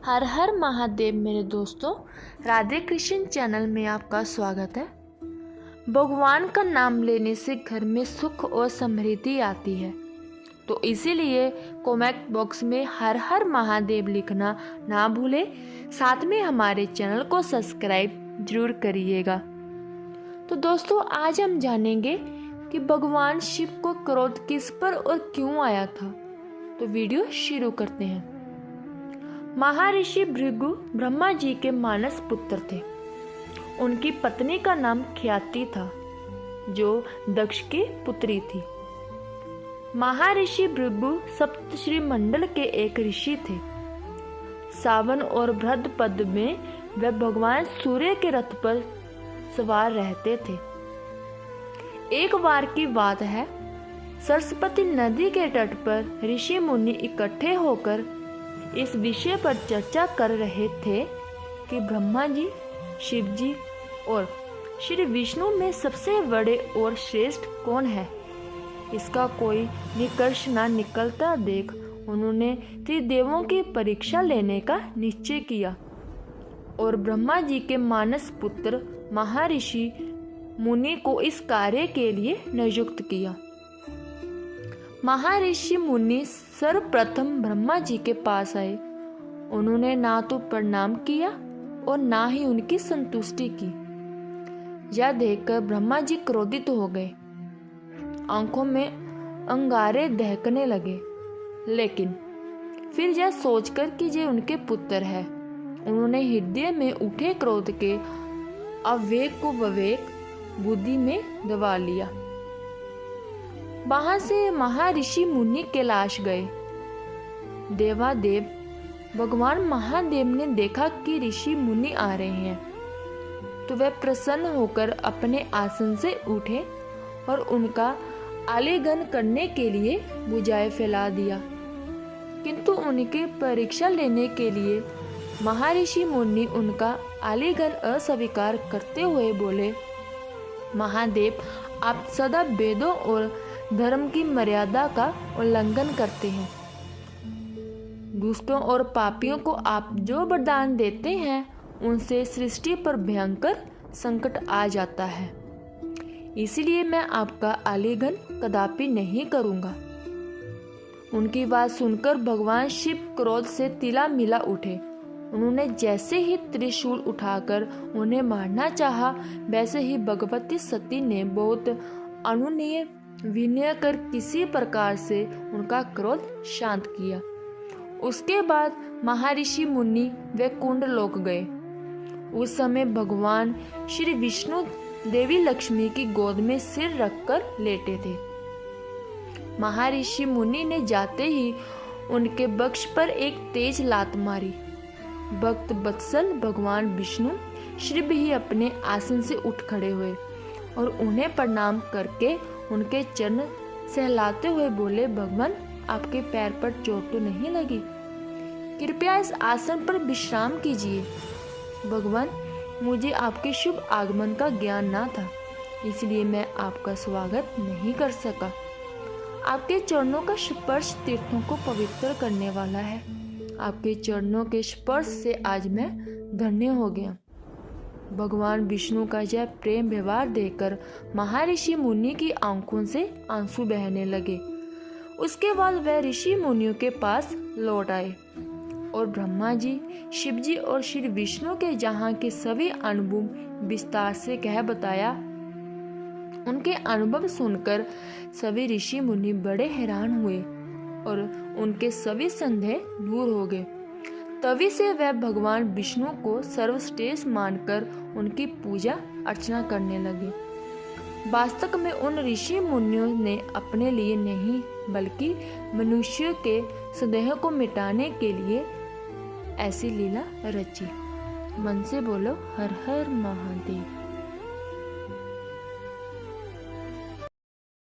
हर हर महादेव मेरे दोस्तों, राधे कृष्ण चैनल में आपका स्वागत है। भगवान का नाम लेने से घर में सुख और समृद्धि आती है, तो इसीलिए कमेंट बॉक्स में हर हर महादेव लिखना ना भूलें। साथ में हमारे चैनल को सब्सक्राइब जरूर करिएगा। तो दोस्तों, आज हम जानेंगे कि भगवान शिव को क्रोध किस पर और क्यों आया था। तो वीडियो शुरू करते हैं। महर्षि भृगु ब्रह्मा जी के मानस पुत्र थे। उनकी पत्नी का नाम ख्याति था, जो दक्ष की पुत्री थी। महर्षि भृगु सप्तर्षि मंडल के एक ऋषि थे। सावन और भद्रपद में वे भगवान सूर्य के रथ पर सवार रहते थे। एक बार की बात है, सरस्वती नदी के तट पर ऋषि मुनि इकट्ठे होकर इस विषय पर चर्चा कर रहे थे कि ब्रह्मा जी, शिव जी और श्री विष्णु में सबसे बड़े और श्रेष्ठ कौन है। इसका कोई निष्कर्ष न निकलता देख उन्होंने त्रिदेवों की परीक्षा लेने का निश्चय किया और ब्रह्मा जी के मानस पुत्र महर्षि मुनि को इस कार्य के लिए नियुक्त किया। महर्षि मुनि सर्वप्रथम ब्रह्मा जी के पास आए। उन्होंने ना तो प्रणाम किया और ना ही उनकी संतुष्टि की। यह देखकर ब्रह्मा जी क्रोधित हो गए, आंखों में अंगारे दहकने लगे। लेकिन फिर यह सोचकर कि ये उनके पुत्र है, उन्होंने हृदय में उठे क्रोध के अविवेक को विवेक बुद्धि में दबा लिया। वहां से महर्षि मुनि कैलाश गए। देवादेव भगवान महादेव ने देखा कि ऋषि मुनि आ रहे हैं, तो वे प्रसन्न होकर अपने आसन से उठे और उनका आलिंगन करने के लिए भुजाएं फैला दिया। किंतु उनकी परीक्षा लेने के लिए महर्षि मुनि उनका आलिंगन अस्वीकार करते हुए बोले, महादेव, आप सदा वेदों और धर्म की मर्यादा का उल्लंघन करते हैं। दुष्टों और पापियों को आप जो वरदान देते हैं, उनसे सृष्टि पर भयंकर संकट आ जाता है। इसलिए मैं आपका आलिंगन कदापि नहीं करूंगा। उनकी बात सुनकर भगवान शिव क्रोध से तिला मिला उठे। उन्होंने जैसे ही त्रिशूल उठाकर उन्हें मारना चाहा, वैसे ही भगवती सती ने बहुत अनुनय विनय कर किसी प्रकार से उनका क्रोध शांत किया। उसके बाद महर्षि मुनि वे कुंड लोक गए। उस समय भगवान श्री विष्णु देवी लक्ष्मी की गोद में सिर रखकर लेटे थे। महर्षि मुनि ने जाते ही उनके वक्ष पर एक तेज लात मारी। भक्त वत्सल भगवान विष्णु श्री भी अपने आसन से उठ खड़े हुए और उन्हें प्रणाम करके उनके चरण सहलाते हुए बोले, भगवान, आपके पैर पर चोट तो नहीं लगी? कृपया इस आसन पर विश्राम कीजिए। भगवान, मुझे आपके शुभ आगमन का ज्ञान ना था, इसलिए मैं आपका स्वागत नहीं कर सका। आपके चरणों का स्पर्श तीर्थों को पवित्र करने वाला है। आपके चरणों के स्पर्श से आज मैं धन्य हो गया। भगवान विष्णु का यह प्रेम व्यवहार देखकर महर्षि मुनि की आंखों से आंसू बहने लगे। उसके बाद वह ऋषि मुनियों के पास लौट आए और ब्रह्मा जी, शिव जी और श्री विष्णु के जहाँ के सभी अनुभव विस्तार से कह बताया। उनके अनुभव सुनकर सभी ऋषि मुनि बड़े हैरान हुए और उनके सभी संदेह दूर हो गए। तभी से वह भगवान विष्णु को सर्वश्रेष्ठ मानकर उनकी पूजा अर्चना करने लगे। वास्तव में उन ऋषि मुनियों ने अपने लिए नहीं, बल्कि मनुष्य के संदेह को मिटाने के लिए ऐसी लीला रची। मन से बोलो हर हर महादेव।